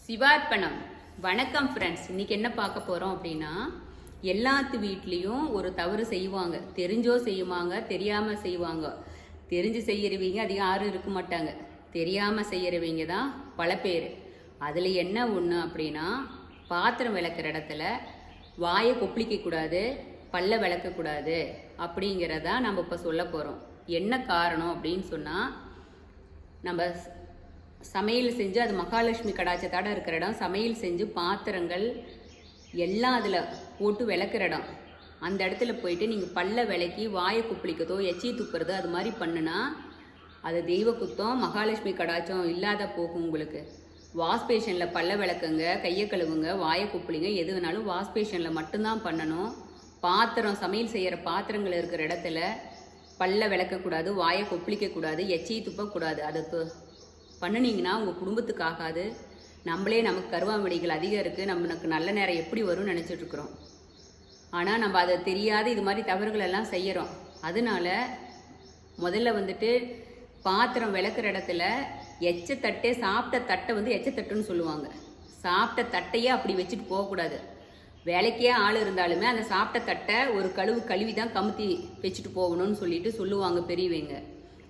சிவார்ப்பணம். வணக்கம் ஃப்ரெண்ட்ஸ். இன்னைக்கு என்ன பார்க்க போகிறோம் அப்படின்னா, எல்லாத்து வீட்லேயும் ஒரு தவறு செய்வாங்க. தெரிஞ்சோ செய்வாங்க, தெரியாமல் செய்வாங்க. தெரிஞ்சு செய்கிறவங்க அதிகம் யாரும் இருக்க மாட்டாங்க. தெரியாமல் செய்கிறவங்க தான் பல பேர். அதில் என்ன ஒன்று அப்படின்னா, பாத்திரம் விளக்குற இடத்துல வாயை கொப்பளிக்கக்கூடாது, பல்ல விளக்கக்கூடாது அப்படிங்கிறதா நம்ம இப்போ சொல்ல போகிறோம். என்ன காரணம் அப்படின்னு சொன்னால், நம்ம சமையல் செஞ்சு அது மகாலட்சுமி கடாச்சத்தோட இருக்கிற இடம், சமையல் செஞ்சு பாத்திரங்கள் எல்லாம் அதில் போட்டு விளக்குற இடம். அந்த இடத்துல போயிட்டு நீங்கள் பல்ல விளக்கி வாயை குப்பளிக்கிறதோ எச்சி துப்புறதோ அது மாதிரி பண்ணுனா அது தெய்வ குத்தம், மகாலட்சுமி கடாச்சம் இல்லாத போகும் உங்களுக்கு. வாஷ் பேஷனில் பல்ல விளக்குங்க, கையை கழுவுங்க, வாயை குப்பளிங்க, எது வேணாலும் வாஷ் பேஷனில் மட்டும்தான் பண்ணணும். பாத்திரம் சமையல் செய்கிற பாத்திரங்கள் இருக்கிற இடத்துல பல்ல விளக்கக்கூடாது, வாயை கொப்பளிக்கக்கூடாது, எச்சி துப்பக்கூடாது. அது பண்ணினீங்கன்னா உங்கள் குடும்பத்துக்கு ஆகாது. நம்மளே நமக்கு கருவாமடிகள் அதிகம் இருக்குது, நமக்கு நல்ல நேரம் எப்படி வரும்னு நினச்சிட்ருக்குறோம். ஆனால் நம்ம அதை தெரியாத இது மாதிரி தவறுகள் எல்லாம் செய்கிறோம். அதனால முதல்ல வந்துட்டு பாத்திரம் விளக்குற இடத்துல எச்சத்தட்டே, சாப்பிட்ட தட்டை எச்சத்தட்டுன்னு சொல்லுவாங்க. சாப்பிட்ட தட்டையே அப்படி வச்சுட்டு போகக்கூடாது. வேலைக்கே ஆள் இருந்தாலுமே அந்த சாப்பிட்ட தட்டை ஒரு கழுவி தான் கமுத்தி வச்சுட்டு போகணும்னு சொல்லுவாங்க பெரியவங்க.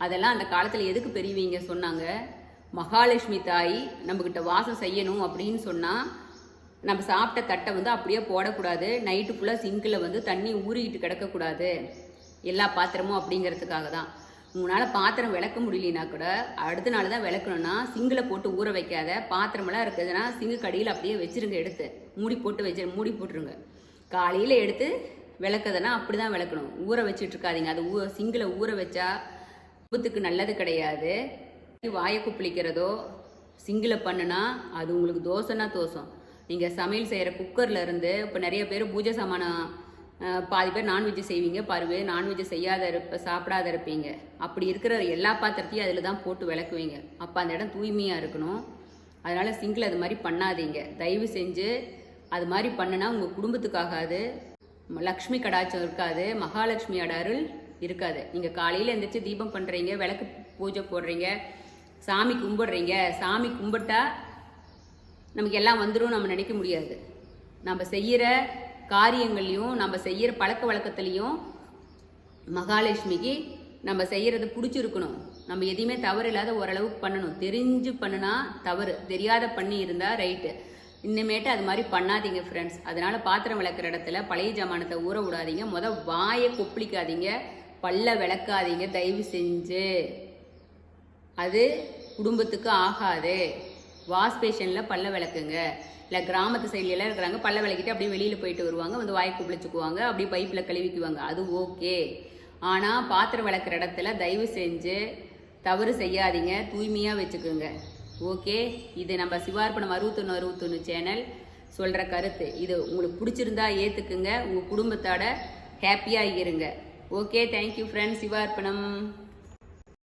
அதெல்லாம் அந்த காலத்தில் எதுக்கு பெரியவங்க சொன்னாங்க? மகாலட்சுமி தாய் நம்மக்கிட்ட வாசம் செய்யணும் அப்படின்னு சொன்னால் நம்ம சாப்பிட்ட தட்டை அப்படியே போடக்கூடாது. நைட்டு ஃபுல்லாக சிங்கில் தண்ணி ஊறிக்கிட்டு கிடக்கக்கூடாது எல்லா பாத்திரமும் அப்படிங்கிறதுக்காக தான். உங்களால் பாத்திரம் விளக்க முடியலனா கூட அடுத்த நாள் தான் விளக்கணும்னா சிங்கில் போட்டு ஊற வைக்காத. பாத்திரமெல்லாம் இருக்குதுன்னா சிங்கு கடியில் அப்படியே வச்சுருங்க, எடுத்து மூடி போட்டுருங்க. காலையில் எடுத்து விளக்குதுன்னா அப்படி தான் விளக்கணும், ஊற வச்சுட்ருக்காதீங்க. அது சிங்கில் ஊற வச்சா குடும்பத்துக்கு நல்லது கிடையாது. வாயை குப்பளிக்கிறதோ சிங்கில் பண்ணுனா அது உங்களுக்கு தோசைன்னா தோசம். நீங்கள் சமையல் செய்கிற குக்கரில் இருந்து இப்போ நிறைய பேர் பூஜை சாமானம், பாதி பேர் நான்வெஜ் செய்வீங்க, பாரு நான்வெஜ் சாப்பிடாத இருப்பீங்க. அப்படி இருக்கிற எல்லா பாத்திரத்தையும் அதில் தான் போட்டு விளக்குவீங்க. அப்போ அந்த இடம் தூய்மையாக இருக்கணும். அதனால் சிங்கில் அது மாதிரி பண்ணாதீங்க தயவு செஞ்சு. அது மாதிரி பண்ணுனா உங்கள் குடும்பத்துக்காகாது, லக்ஷ்மி கடாச்சம் இருக்காது, மகாலட்சுமியோட அருள் இருக்காது. நீங்கள் காலையில் எழுந்திரிச்சு தீபம் பண்ணுறீங்க, விளக்கு பூஜை போடுறீங்க, சாமி கும்பிடுறீங்க. சாமி கும்பிட்டா நமக்கு எல்லாம் வந்துடும் நம்ம நினைக்க முடியாது. நம்ம செய்கிற காரியங்கள்லையும் நம்ம செய்கிற பழக்க வழக்கத்துலேயும் மகாலட்சுமிக்கு நம்ம செய்கிறது பிடிச்சிருக்கணும். நம்ம எதையுமே தவறு இல்லாத ஓரளவுக்கு பண்ணணும். தெரிஞ்சு பண்ணுனா தவறு, தெரியாத பண்ணி இருந்தால் ரைட்டு. இன்னமேட்டு அது மாதிரி பண்ணாதீங்க ஃப்ரெண்ட்ஸ். அதனால் பாத்திரம் விளக்குற இடத்துல பழைய ஜாமானத்தை ஊற விடாதீங்க. வாயை கொப்பளிக்காதீங்க, பல்ல விளக்காதீங்க தயவு செஞ்சு. அது குடும்பத்துக்கு ஆகாது. வாஷ் பேஷனில் பல்ல விளக்குங்க. இல்லை கிராமத்து சைட்லாம் இருக்கிறாங்க, பல்ல விளக்கிட்டு அப்படியே வெளியில் போயிட்டு வருவாங்க, வாயை குப்பளிச்சுக்குவாங்க, அப்படியே பைப்பில் கழுவிக்குவாங்க, அது ஓகே. ஆனால் பாத்திரம் விளக்குற இடத்துல தயவு செஞ்சு தவறு செய்யாதீங்க, தூய்மையாக வச்சுக்கோங்க. ஓகே. இது நம்ம சிவார்ப்பணம் 61 சேனல் சொல்கிற கருத்து. இது உங்களுக்கு பிடிச்சிருந்தா ஏற்றுக்குங்க, உங்கள் குடும்பத்தோட ஹாப்பியாக இருங்க. Okay, thank you friends. சிவார்ப்பணம்.